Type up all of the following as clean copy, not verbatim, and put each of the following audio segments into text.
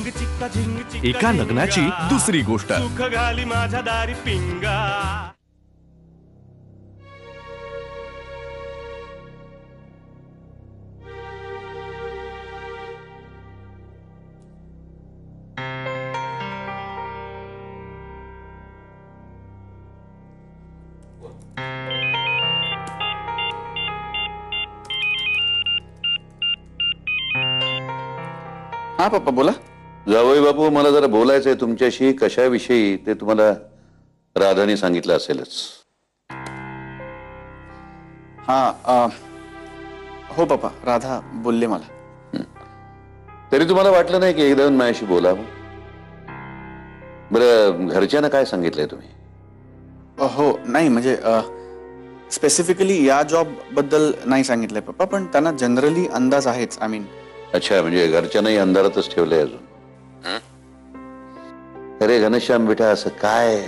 एका लग्नाची दुसरी गोष्ट. सुख घाली माझ्या दारी पिंगा. हा पप्पा बोला. जावई बापू, मला जरा बोलायचंय तुमच्याशी. कशाविषयी ते तुम्हाला राधाने सांगितलं असेलच. हा हो पप्पा, राधा बोलले मला. तरी तुम्हाला वाटलं नाही की एकदा माझ्याशी बोलावं? बरं, घरच्यांना काय सांगितलंय तुम्ही? हो नाही म्हणजे स्पेसिफिकली या जॉब बद्दल नाही सांगितलंय पप्पा, पण त्यांना जनरली अंदाज आहेच. I mean. अच्छा, म्हणजे घरच्यांनाही अंधारातच ठेवलंय अजून. अरे घनश्याम बेटा, असं काय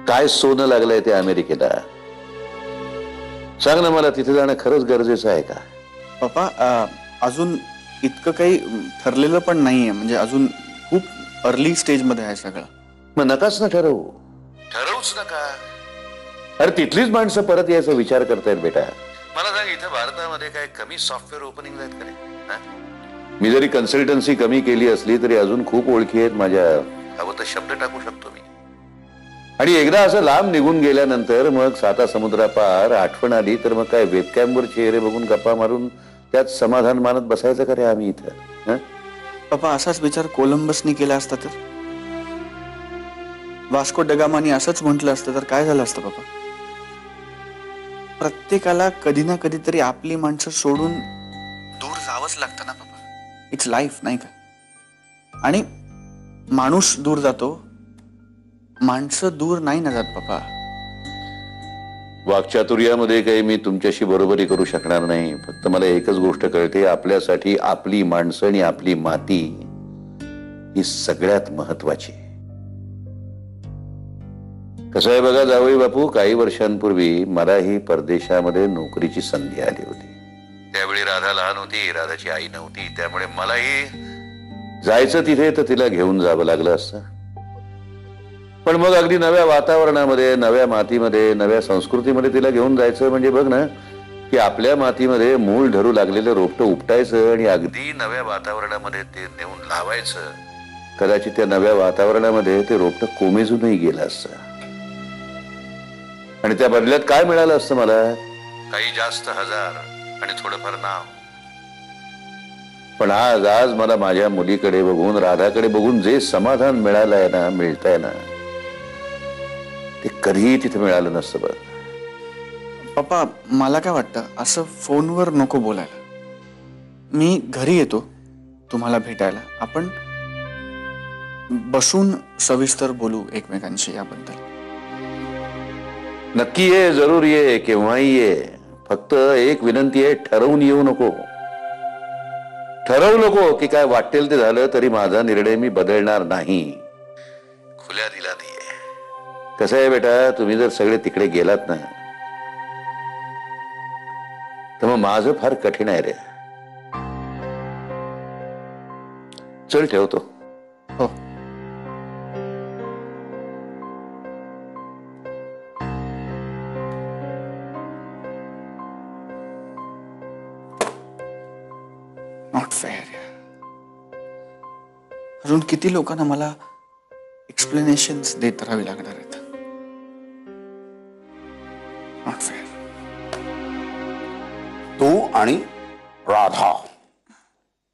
काय सोनं लागलंय ते अमेरिकेला? सांग ना मला, तिथे जाणं खरंच गरजेचं आहे का? पप्पा अजून इतकं काही ठरलेलं पण नाहीये, म्हणजे अजून खूप अर्ली स्टेज मध्ये आहे सगळं. मग नकाच ना ठरवूच नका. अरे तिथलीच माणसं परत यायचा विचार करतायत बेटा. मला सांग, इथं भारतामध्ये काय कमी सॉफ्टवेअर ओपनिंग आहेत का? मी जरी कन्सल्टन्सी कमी केली असली तरी अजून खूप ओळखी आहेत माझ्या. हवं तर शब्द टाकू शकतो मी. आणि एकदा असं लांब निघून गेल्यानंतर मग साता समुद्रापार आठवण आली तर मग काय वेबकॅमवर चेहरे बघून गप्पा मारून त्यात समाधान मानत बसायचं का रे आम्ही इथं? पप्पा असाच विचार कोलंबसनी केला असता तर, वास्को डगामानी असंच म्हटलं असतं तर काय झालं असतं पप्पा? प्रत्येकाला कधी ना कधीतरी आपली माणसं सोडून दूर जावंच लागतं ना पप्पा. इट्स लाईफ, नाही का? आणि माणूस दूर जातो, माणसं दूर नाही ना जात पप्पा. वाक्चातुर्यामध्ये काही मी तुमच्याशी बरोबरी करू शकणार नाही. फक्त मला एकच गोष्ट कळते, आपल्यासाठी आपली माणसं आणि आपली माती ही सगळ्यात महत्वाची. कसं आहे बघा जावई बापू, काही वर्षांपूर्वी मलाही परदेशामध्ये नोकरीची संधी आली होती. त्यावेळी राधा लहान होती, राधाची आई नव्हती. त्यामुळे मलाही जायचं तिथे तर तिला घेऊन जावं लागलं असतं. पण मग अगदी नव्या वातावरणामध्ये, नव्या मातीमध्ये, नव्या संस्कृतीमध्ये तिला घेऊन जायचं म्हणजे बघ ना, की आपल्या मातीमध्ये मूळ धरू लागलेलं रोपटं उपटायचं आणि अगदी नव्या वातावरणामध्ये ते नेऊन लावायचं. कदाचित त्या नव्या वातावरणामध्ये ते रोपटं कोमेजूनही गेलं असतं. आणि त्या बदल्यात काय मिळालं असतं मला? काही जास्त हजार आणि थोडंफार नाव. पण आज मला माझ्या मुलीकडे बघून, राधाकडे बघून जे समाधान मिळालंय ना, मिळतंय ना, ते कधीही तिथे मिळालं नसतं. बघ पप्पा, मला काय वाटतं, असं फोनवर नको बोलायला. मी घरी येतो तुम्हाला भेटायला. आपण बसून सविस्तर बोलू एकमेकांशी याबद्दल. नक्की ये, जरूर ये, केव्हाही ये. फक्त एक विनंती आहे, ठरवून येऊ नको. ठरवू नको की काय वाटेल ते झालं तरी माझा निर्णय मी बदलणार नाही. खुल्या दिला नाहीये. कसं आहे बेटा, तुम्ही जर सगळे तिकडे गेलात ना तर मग माझं फार कठीण आहे रे. चल ठेवतो. हो. Not fair. अजून किती लोकांना मला एक्सप्लेनेशन्स देत राहावी लागणार आहेत. Not fair. तू आणि राधा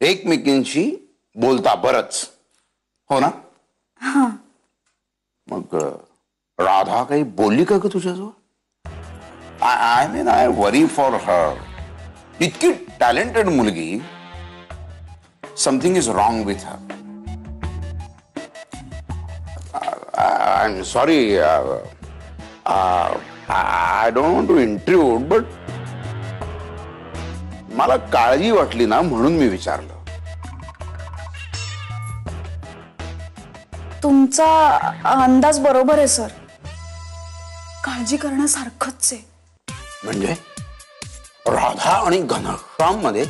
एकमेकींशी बोलता बरच, हो ना? मग राधा काही बोलली का ग तुझ्याजवळ? I mean I worry for her. इतकी टॅलेंटेड मुलगी, something is wrong with her. I am sorry, I don't want to intrude, but मला काळजी वाटली ना म्हणून मी विचारलं. तुमचा अंदाज बरोबर आहे सर. काळजी करण्यासारखंच आहे. म्हणजे राधा आणि घनश्याम मध्ये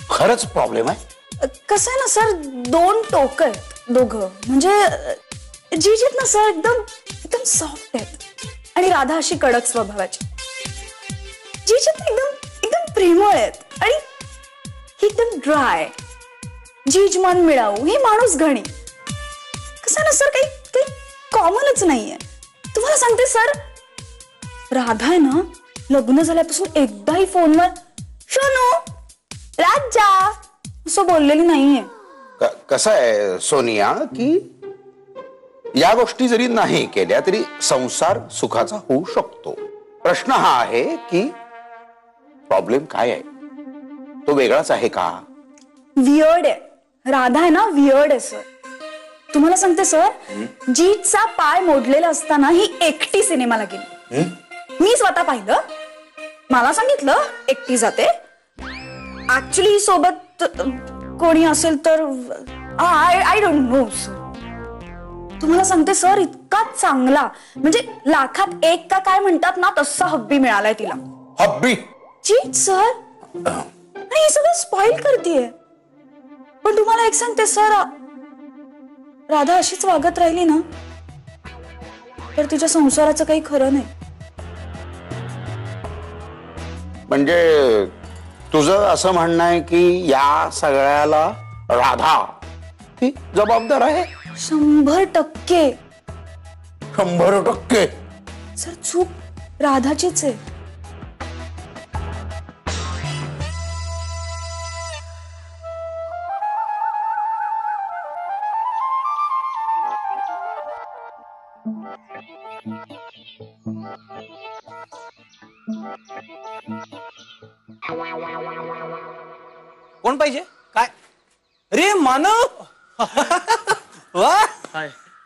खरंच प्रॉब्लेम आहे? कसं आहे ना सर, दोन टोक आहेत दोघं. म्हणजे जीजीत ना सर एकदम एकदम सॉफ्ट आहेत आणि राधा अशी कडक स्वभावाची. जीजीत एकदम एकदम प्रेमळ आहेत आणि ही एकदम ड्राय. जीज मन मिळावू, ही माणूस घणी. कसं आहे ना सर, काही कॉमनच नाहीये. तुम्हाला सांगते सर, राधा आहे ना लग्न झाल्यापासून एकदाही फोनवर शोनू राजा असं बोललेली नाहीये. कसं आहे सोनिया की या गोष्टी जरी नाही केल्या तरी संसार सुखाचा होऊ शकतो. प्रश्न हा आहे की प्रॉब्लेम काय आहे, तो वेगळाच आहे का? वियर्ड आहे राधा, आहे ना वियर्ड आहे सर. तुम्हाला सांगते सर, जीतचा पाय मोडलेला असताना ही एकटी सिनेमाला गेली. मी स्वतः पाहिलं, मला सांगितलं एकटी जाते. ऍक्च्युली सोबत कोणी असेल तर आय डोंट नो सर. तुम्हाला सांगते सर, इतका चांगला, म्हणजे लाखात एक का काय म्हणतात ना तसा हब्बी मिळालाय तिला. हब्बी? जीत सर. आणि हे सगळं स्पॉइल करतेय. पण तुम्हाला एक सांगते सर, राधा अशीच वागत राहिली ना तर तिच्या संसाराचं काही खरं नाही. म्हणजे तुझं असं म्हणणं आहे की या सगळ्याला राधा ही जबाबदार आहे? 100%. 100%? सर चूक राधाचीच आहे. कोण पाहिजे? काय रे मानव? वा,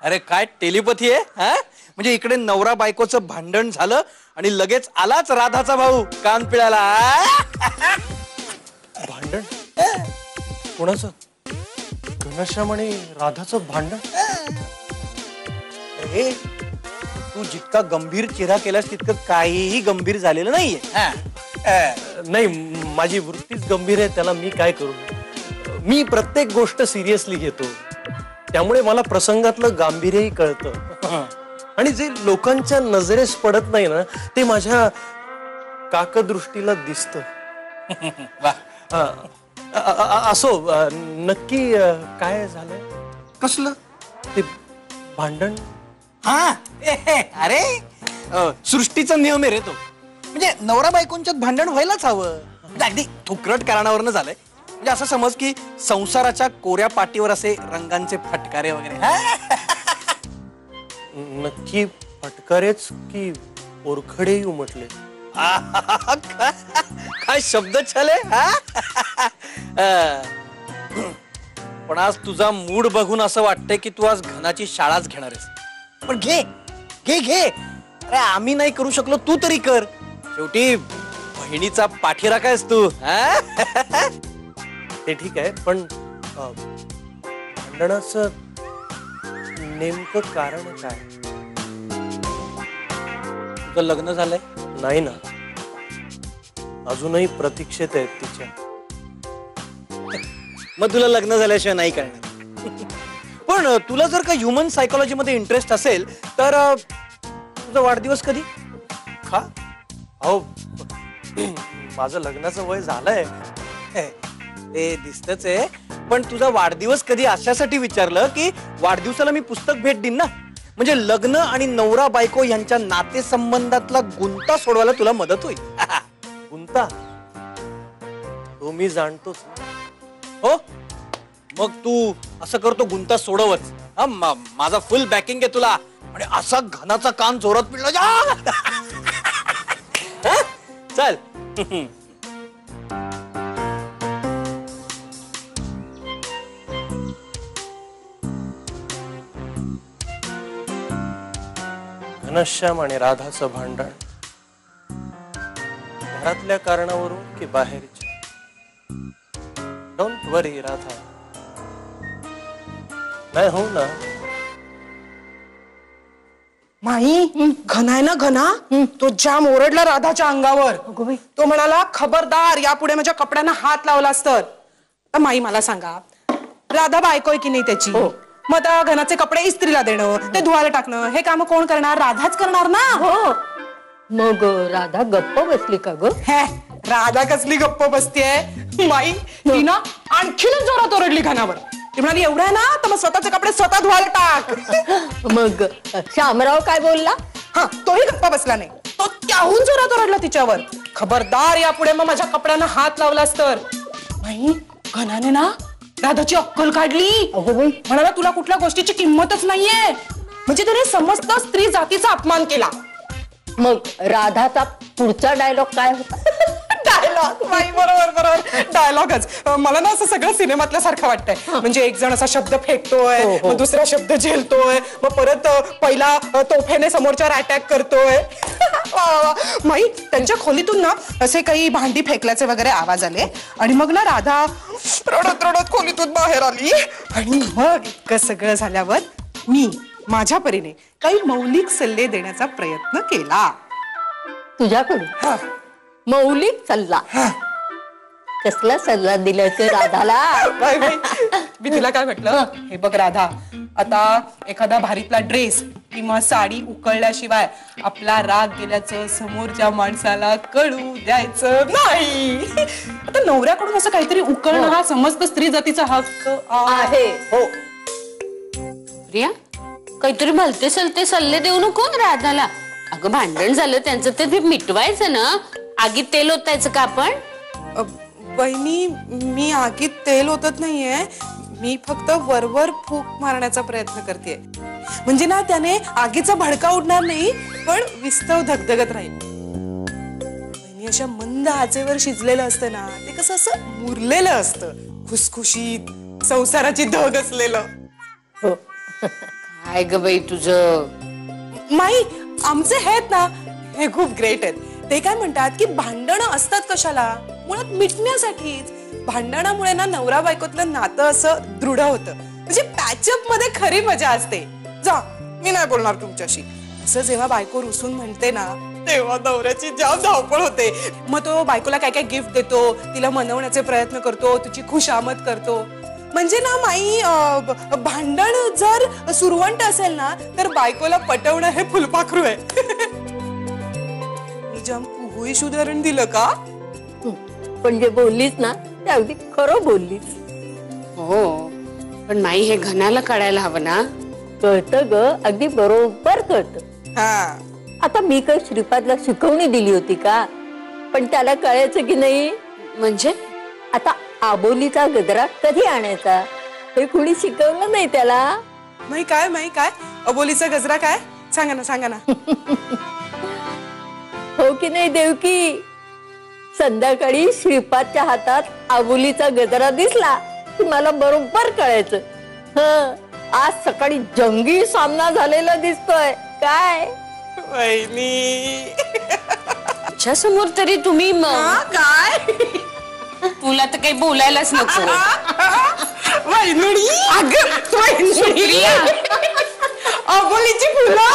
अरे काय टेलिपथी आहे हा? म्हणजे इकडे नवरा बायकोचं भांडण झालं आणि लगेच आलाच राधाचा भाऊ कान पिळायला. भांडण कोणाचं? घनश्याम आणि राधाचं भांडण? अरे तू जितका गंभीर चेहरा केलास तितकं काहीही गंभीर झालेलं नाहीये. नाही, माझी वृत्तीच गंभीर आहे, त्याला मी काय करू? मी प्रत्येक गोष्ट सिरियसली घेतो, त्यामुळे मला प्रसंगातलं गांभीर्यही कळतं. आणि जे लोकांच्या नजरेस पडत नाही ना ते माझ्या काकदृष्टीला दिसतं. असो, नक्की काय झालं? कसलं ते भांडण? हा अरे सृष्टीचा नियम आहे रे तो. म्हणजे नवरा बायकोंच्यात भांडण व्हायलाच हवं. अगदी थुकरट कारणावरनं झालंय. म्हणजे असं समज की संसाराच्या कोऱ्या पाटीवर असे रंगांचे फटकारे वगैरे. नक्की फटकारेच की ओरखडेही उमटले? काय शब्द छले. पण आज तुझा मूड बघून असं वाटतंय की तू आज घनाची शाळाच घेणार आहेस. पण घे घे घे. अरे आम्ही नाही करू शकलो, तू तरी कर. शेवटी बहिणीचा पाठीरा कायस तू. ते ठीक आहे, पण भांडणाचं नेमकं कारण काय? तुझं लग्न झालंय? नाही ना, अजूनही प्रतीक्षेत आहेत तिच्या. मग तुला लग्न झाल्याशिवाय नाही कळणार. पण तुला जर का ह्युमन सायकोलॉजी मध्ये इंटरेस्ट असेल तर तुझा वाढदिवस कधी? का? अहो, माझं लग्नाचं वय झालंय. ते दिसतच आहे. पण तुझा वाढदिवस कधी अशासाठी विचारलं की वाढदिवसाला मी पुस्तक भेट देईन ना. म्हणजे लग्न आणि नवरा बायको यांच्या नातेसंबंधातला गुंता सोडवायला तुला मदत होईल. गुंता? तो मी जाणतोच. हो, मग तू असं करतो गुंता सोडवच. माझा फुल बॅकिंग आहे तुला. आणि असा घनाचा कान जोरात पिळला. चल. घनश्याम आणि राधाचं भांडण घरातल्या कारणावरून की बाहेरच्या? डोंट वरी राधा, नाही हो ना. माई, घना आहे ना घना, तो जाम ओरडला राधाच्या अंगावर. तो म्हणाला खबरदार यापुढे माझ्या कपड्यांना हात लावलास तर. माई मला सांगा, राधा बायको आहे की नाही त्याची? मग आता घनाचे कपडे इस्त्रीला देणं, ते धुवायला टाकणं, हे काम कोण करणार? राधाच करणार ना. हो. मग राधा गप्प बसली का ग? हे राधा कसली गप्प बसतीये माई, ती ना आणखीनच जोरात ओरडली घनावर. ती म्हणाली एवढं आहे ना तर मग स्वतःचे कपडे स्वतः धुवायला टाक. मग श्यामराव काय बोलला? हा, तोही गप्प बसला नाही. तो त्याहून जोरात ओरडला तिच्यावर. खबरदार यापुढे मग माझ्या कपड्यांना हात लावलास तर. माई, घनाने ना राधाची अक्कल काढली. म्हणाला तुला कुठल्या गोष्टीची किंमतच नाहीये. म्हणजे त्याने समस्त स्त्री जातीचा अपमान केला. मग राधाचा पुढचा डायलॉग काय होता? डायलॉग, बाई बरोबर बरोबर, डायलॉगच. मला ना असं सगळं सिनेमातल्या सारखं वाटतंय. म्हणजे एक जण असा शब्द फेकतोय, मग दुसरा शब्द झेलतोय, मग परत पहिला तोफेने समोरच्यावर अटॅक करतोय. माई, त्यांच्या खोलीतून ना असे काही भांडी फेकल्याचे वगैरे आवाज आले आणि मग ना राधा रडत रडत खोलीतून बाहेर आली. आणि मग इतकं सगळं झाल्यावर मी माझ्या परीने काही मौलिक सल्ले देण्याचा प्रयत्न केला. तुझ्याकडून मौलिक सल्ला? कसला सल्ला दिला तर राधाला? Bye bye. मी तुला काय म्हटलं, हे बघ राधा, आता एखादा भारीतला ड्रेस किंवा साडी उकळल्याशिवाय आपला राग गेल्याचं समोरच्या माणसाला कळू द्यायचं नाही. आता नवऱ्याकडून असं काहीतरी उकळणं हा समस्त स्त्री जातीचा हक्क आहे. हो. प्रिया, काहीतरी भलते सलते सल्ले देऊ नको राधाला. अगं भांडण झालं त्यांचं तर ते मिटवायचं ना. आगीत तेल ओतायचं का आपण? बहिणी, मी आगीत तेल ओतत नाहीये. मी फक्त वरवर फूक मारण्याचा प्रयत्न करते. म्हणजे ना त्याने आगीचा भडका उडणार नाही, पण विस्तव धगधगत राहील. बहिणी, अशा मंद आचेवर शिजलेलं असतं ना, ते कसं असं मुरलेलं असतं, खुसखुशीत, संसाराची धग असलेलं. काय ग बाई तुझं? माई, आमचे आहेत ना, हे खूप ग्रेट आहेत. ते काय म्हणतात की भांडणं असतात कशाला? मुळात मिटण्यासाठीच. भांडणामुळे ना नवरा बायकोतलं नातं असं दृढ होतं. म्हणजे पॅचअप मध्ये खरी मजा असते. जा, मी नाही बोलणार तुमच्याशी. असं जेव्हा बायको रुसून म्हणते ना, तेव्हा नवऱ्याची जाम धावपळ होते. मग तो बायकोला काय काय गिफ्ट देतो, तिला मनवण्याचे प्रयत्न करतो, तिची खुशामत करतो. म्हणजे ना माई, भांडण जर सुरवंट असेल ना तर बायकोला पटवणं हे फुलपाखरू आहे. मी जाम कुहुईश उदाहरण दिलं का? पण जे बोललीस ना ते अगदी खरं बोललीस. हो, पण माई हे घनाला कळायला हवं ना. कळतं ग, अगदी बरोबर कळतं. हा, आता मी काही श्रीपादला शिकवणी दिली होती का? पण त्याला कळायचं की नाही? म्हणजे आता आबोलीचा गजरा कधी आणायचा हे कुणी शिकवलं नाही त्याला. माई काय अबोलीचा गजरा काय? सांगा ना, सांगा ना. हो की नाही देवकी? संध्याकाळी श्रीपादच्या हातात आबोलीचा गजरा दिसला की मला बरोबर कळायचं. आज सकाळी जंगी सामना झालेला दिसतोय काय? वहिनी, तुझ्या समोर तरी तुम्ही काय? तुला तर काही बोलायलाच नको. वहिनी, अबोलीची फुलं.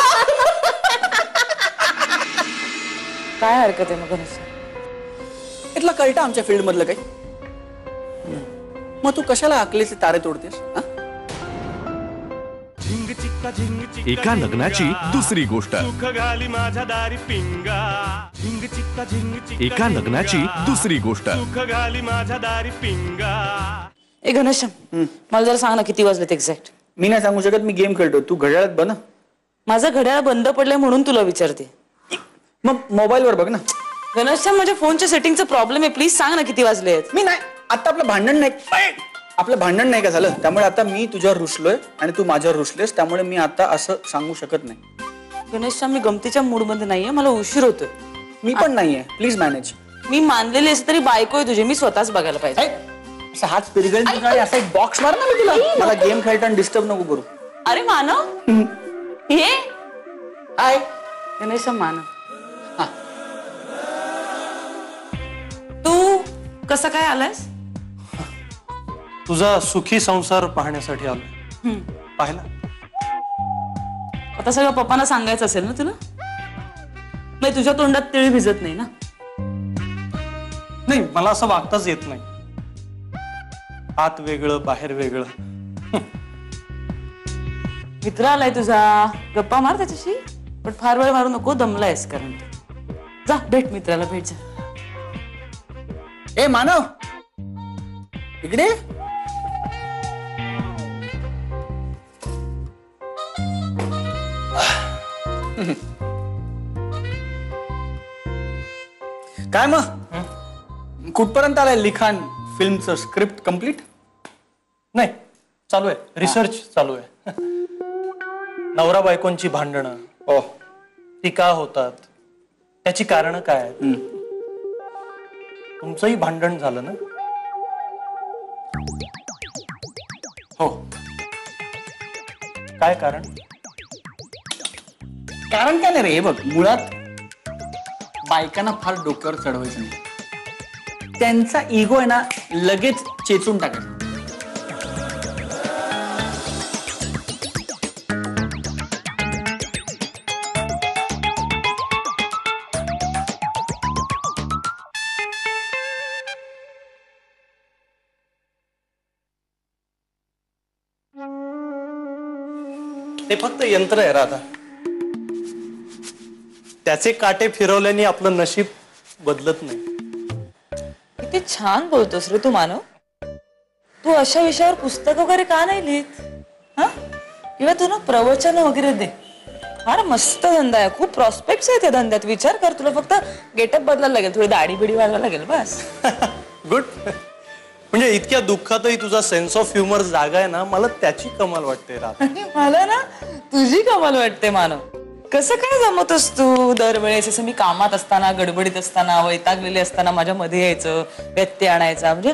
काय हरकत आहे मग? इथलं कळतं आमच्या फील्ड मधलं काही? मग तू कशाला अकलेचे तारे तोडतेस? एका लग्नाची दुसरी गोष्ट. एका लग्नाची दुसरी गोष्ट. ए घनश्याम, मला जरा सांग ना किती वाजलेत एक्झॅक्ट? मी नाही सांगू शकत, मी गेम खेळतो. तू घड्याळात बघ ना. माझं घड्याळ बंद पडलंय म्हणून तुला विचारते. मग मोबाईलवर बघ ना. घनश्याम, माझ्या फोनच्या सेटिंगचा प्रॉब्लेम आहे. प्लीज सांग ना किती वाजलेत? मी नाही, आता आपलं भांडण नाही का झालं, त्यामुळे आता मी तुझ्यावर रुसलोय आणि तू माझ्यावर रुसलेस, त्यामुळे मी आता असं सांगू शकत नाही. घनश्याम, मी गमतीच्या मूड मध्ये नाहीये, मला उशीर होतोय. मी पण नाहीये, प्लीज मॅनेज. मी मानलेले असते तरी बायको आहे तुझी, मी स्वतःच बघायला पाहिजे. असं हात पिरगळ असा एक बॉक्स मार ना मी तुला. मला गेम खेळताना डिस्टर्ब नको करू. अरे मानव, हे हाय घनश्याम मानव. तू कसं काय आलायस? तुझा सुखी संसार पाहण्यासाठी आलोय. पाहिला? आता सगळं पप्पांना सांगायचं असेल ना तुला? नाही, तुझ्या तोंडात तिळ भिजत नाही ना? नाही, मला असं वागताच येत नाही. आत वेगळं बाहेर वेगळं. मित्र आलाय तुझा, गप्पा मार त्याच्याशी, पण फार वेळ मारू नको, दमलायस कारण तू. जा भेट मित्राला, भेट जा. ए मानव, इकडे. काय मग कुठपर्यंत आलंय लिखाण फिल्मचं? Script complete? नाही, चालू आहे, रिसर्च चालू आहे. नवरा बायकोंची भांडणं, ओ, ती का होतात, त्याची कारण काय आहेत. तुमचंही भांडण झालं ना? हो. काय कारण? कारण काय नाही रे. हे बघ, मुळात बायकांना फार डोक्यावर चढवायचं नाही. त्यांचा इगो आहे ना लगेच चेचून टाकायचा. ते फक्त यंत्र आहे राधा. त्याचे काटे फिरवल्याने आपलं नशीब बदलत नाही. किती छान बोलतोस रे तू मानव. तू अशा विषयावर पुस्तक वगैरे का नाही लिहित? हा, किंवा तू ना प्रवचन वगैरे दे. फार मस्त धंदा आहे, खूप प्रॉस्पेक्ट्स आहेत त्या धंद्यात. विचार कर, तुला फक्त गेटअप बदलायला लागेल, थोडी दाढी बिडी वाढवायला लागेल, बस. गुड. म्हणजे इतक्या दुःखातही तुझा सेन्स ऑफ ह्युमर जागा आहे ना, मला त्याची कमाल वाटते राधा. मला ना तुझी कमाल वाटते मानव. कसं काय जमतोस तू दरवेळेस? असं मी कामात असताना, गडबडीत असताना, वैतागलेले असताना माझ्या मध्ये यायचं, व्यत्यय आणायचा. म्हणजे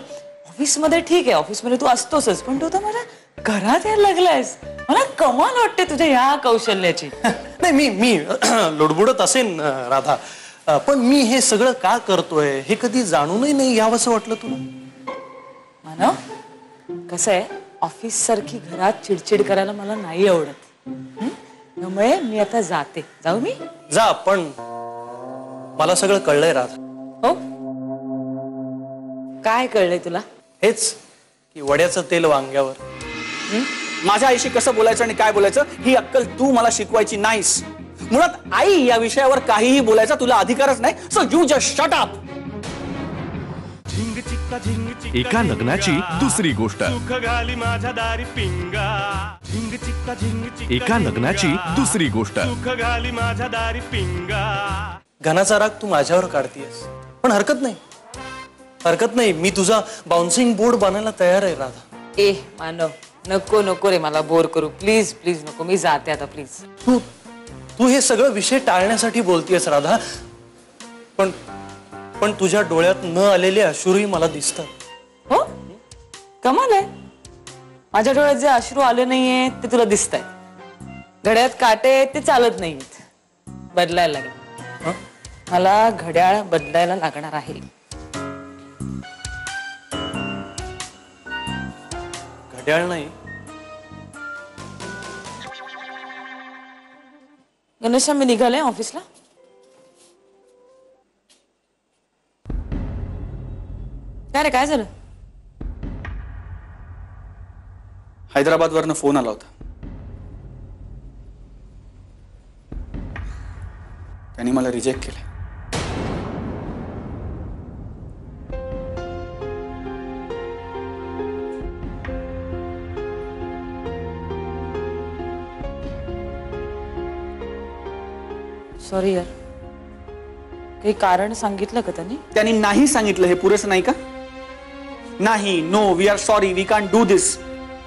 ऑफिसमध्ये ठीक आहे, ऑफिसमध्ये तू असतोसच, पण तू तर माझ्या घरात यायला लागलायस. मला कमाल वाटते तुझ्या ह्या कौशल्याची. नाही, मी लुडबुडत असेन राधा, पण मी हे सगळं का करतोय हे कधी जाणूनही नाही यावंसं वाटलं तुला? मानव, कसं आहे, ऑफिस सारखी घरात चिडचिड करायला मला नाही आवडत. त्यामुळे मी आता जाते. जाऊ मी? जा, पण मला सगळं कळलंय राधा. हो, काय कळलंय तुला? हेच की वड्याचं तेल वांग्यावर. माझ्या आईशी कसं बोलायचं आणि काय बोलायचं ही अक्कल तू मला शिकवायची नाहीस. मुळात आई या विषयावर काहीही बोलायचा तुला अधिकारच नाही. So you just shut up. एका लग्नाची दुसरी गोष्ट. एका लग्नाची दुसरी गोष्ट. घनाचा राग तू माझ्यावर काढतीयस, पण हरकत नाही, हरकत नाही. मी तुझा बाउन्सिंग बोर्ड बनायला तयार आहे राधा. ए मानव, नको नको रे मला बोर करू, प्लीज प्लीज नको. मी जाते आता, प्लीज. तू हे सगळं विषय टाळण्यासाठी बोलतीयस राधा, पण तुझ्या डोळ्यात न आलेले अश्रूही मला दिसतात. हो, कमाल आहे. माझ्या डोळ्यात जे अश्रू आले नाहीये ते तुला दिसत आहे. घड्याळात काटे आहेत ते चालत नाहीत. बदलायला लागेल. मला घड्याळ बदलायला लागणार आहे. घड्याळ नाही, गणेशा, मी निघाले ऑफिसला. काय रे, काय झालं? हैदराबाद वरनं फोन आला होता. त्यांनी मला रिजेक्ट केलं. सॉरी यार. काही कारण सांगितलं का त्यांनी? त्यांनी नाही सांगितलं हे पुरेसं नाही का? नाही, no, we are sorry, we can't do this,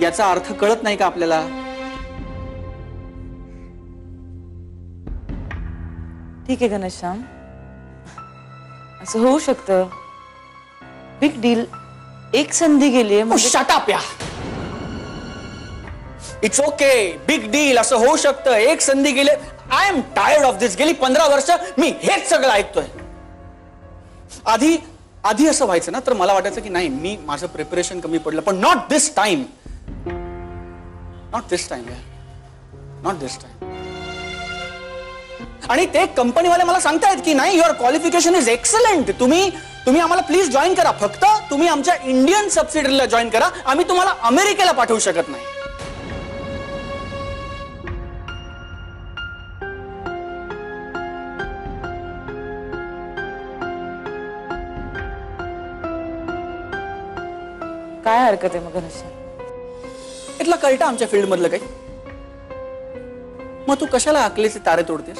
याचा अर्थ कळत नाही का आपल्याला? ठीक आहे घनश्याम, असं होऊ शकतं. Big deal. एक संधी गेली म्हणजे. शट अप या. इट्स ओके, बिग डील असं होऊ शकतं. एक संधी गेले. आय एम टायर्ड ऑफ दिस. गेली 15 वर्ष मी हेच सगळं ऐकतोय. आधी असं व्हायचं ना तर मला वाटायचं की नाही, मी माझं प्रिपरेशन कमी पडलं, पण not this time. Not this time यार, नॉट दिस टाइम. आणि ते कंपनीवाले मला सांगतायत की नाही, युअर क्वालिफिकेशन इज एक्सलंट. तुम्ही तुम्ही आम्हाला प्लीज जॉईन करा. फक्त तुम्ही आमच्या इंडियन सबसिडरीला जॉईन करा. आम्ही तुम्हाला अमेरिकेला पाठवू शकत नाही. काय हरकत आहे मग घनश्याम? इथलं कळतं आमच्या फील्ड मधलं काही. मग तू कशाला अकलेचे तारे तोडतेस?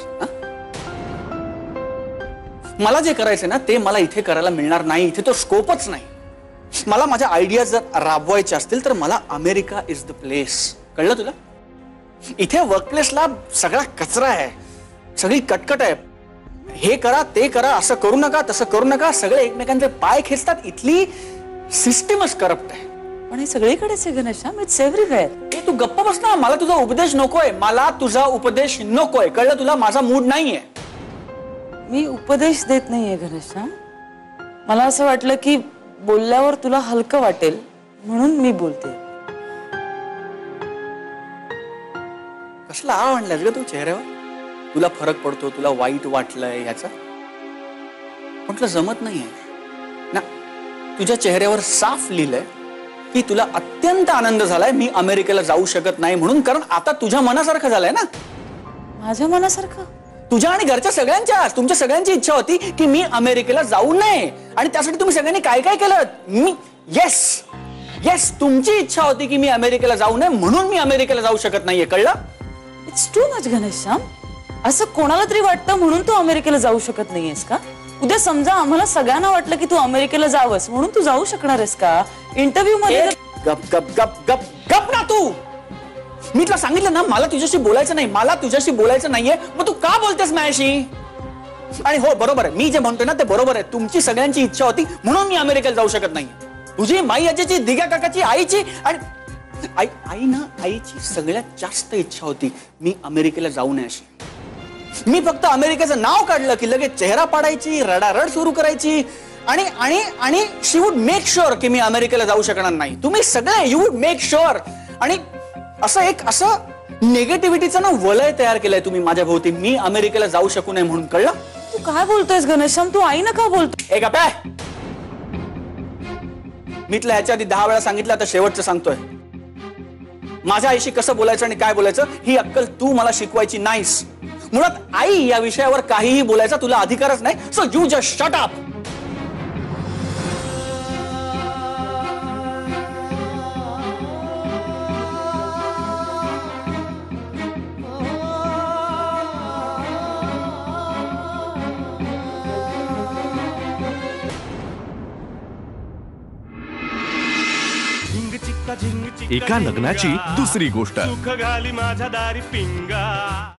मला जे करायचं ना ते मला इथे करायला मिळणार नाही. इथे तो स्कोपच नाही. मला माझ्या आयडिया जर राबवायच्या असतील तर मला अमेरिका इज द प्लेस. कळलं तुला? इथे वर्कप्लेसला सगळा कचरा आहे, सगळी कटकट आहे. हे करा ते करा, असं करू नका तसं करू नका, सगळे एकमेकांचे पाय खेचतात. इथली सिस्टीमच करप्ट आहे. पण हे सगळीकडेच आहे घनश्याम. It's everywhere. ए तू गप्प बस ना. मला तुझा उपदेश नकोय. मला तुझा उपदेश नकोय. कळलं तुला? माझा मूड नाहीये. मी उपदेश देत नाहीये घनश्याम. मला असं वाटलं की बोलल्यावर तुला हलकं वाटेल म्हणून मी बोलते. कसला आणलास ग तू चेहऱ्यावर? तुला फरक पडतो, तुला वाईट वाटलंय ह्याचा? म्हटलं जमत नाहीये ना. तुझ्या चेहऱ्यावर साफ लिहिलंय की तुला अत्यंत आनंद झालाय मी अमेरिकेला जाऊ शकत नाही म्हणून. कारण आता तुझ्या मनासारखं झालंय ना. माझ्या मनासारखं? तुझ्या आणि घरच्या सगळ्यांच्या, तुमच्या सगळ्यांची इच्छा होती की मी अमेरिकेला जाऊ नये. आणि त्यासाठी तुम्ही सगळ्यांनी काय काय केलं? मी येस तुमची इच्छा होती की मी अमेरिकेला जाऊ नये म्हणून मी अमेरिकेला जाऊ शकत नाहीये. कळलं? It's too much Ghanshyam. असं कोणाला तरी वाटतं म्हणून तू अमेरिकेला जाऊ शकत नाहीयेस का? उद्या समजा आम्हाला सगळ्यांना वाटलं की तू अमेरिकेला जावंस म्हणून तू जाऊ शकणार आहेस का? इंटरव्ह्यू मध्ये गप गप गप गप गप ना तू. मी तुला सांगितलं ना मला तुझ्याशी बोलायचं नाही. मला तुझ्याशी बोलायचं नाहीये. मग तू का बोलतेस माझ्याशी? आणि हो बरोबर आहे, मी जे म्हणतोय ना ते बरोबर आहे. तुमची सगळ्यांची इच्छा होती म्हणून मी अमेरिकेला जाऊ शकत नाही. तुझी माई आजीची, दिग्या काकाची, आईची आणि आईची सगळ्यात जास्त इच्छा होती मी अमेरिकेला जाऊ नये अशी. मी फक्त अमेरिकेचं नाव काढलं की लगेच चेहरा पाडायची, रडारड सुरू करायची. आणि आणि आणि शी वुड मेक शुअर की मी अमेरिकेला जाऊ शकणार नाही. तुम्ही सगळे यू वुड मेक शुअर. आणि असं निगेटिव्हिटीचं ना वलय तयार केलंय तुम्ही माझ्या भोवती मी अमेरिकेला जाऊ शकू नये म्हणून. कळलं? तू काय बोलतोयस घनश्याम? तू आई ना का बोलतो? एक काय मी तुला ह्याच्या आधी 10 वेळा सांगितलं, आता शेवटचं सांगतोय. माझ्या आईशी कसं बोलायचं आणि काय बोलायचं ही अक्कल तू मला शिकवायची नाहीस. मुळात आई या विषयावर काहीही बोलायचा तुला अधिकारच नाही. So you just shut up. एका लग्नाची दुसरी गोष्ट. सुख घाली माझ्या दारी पिंगा.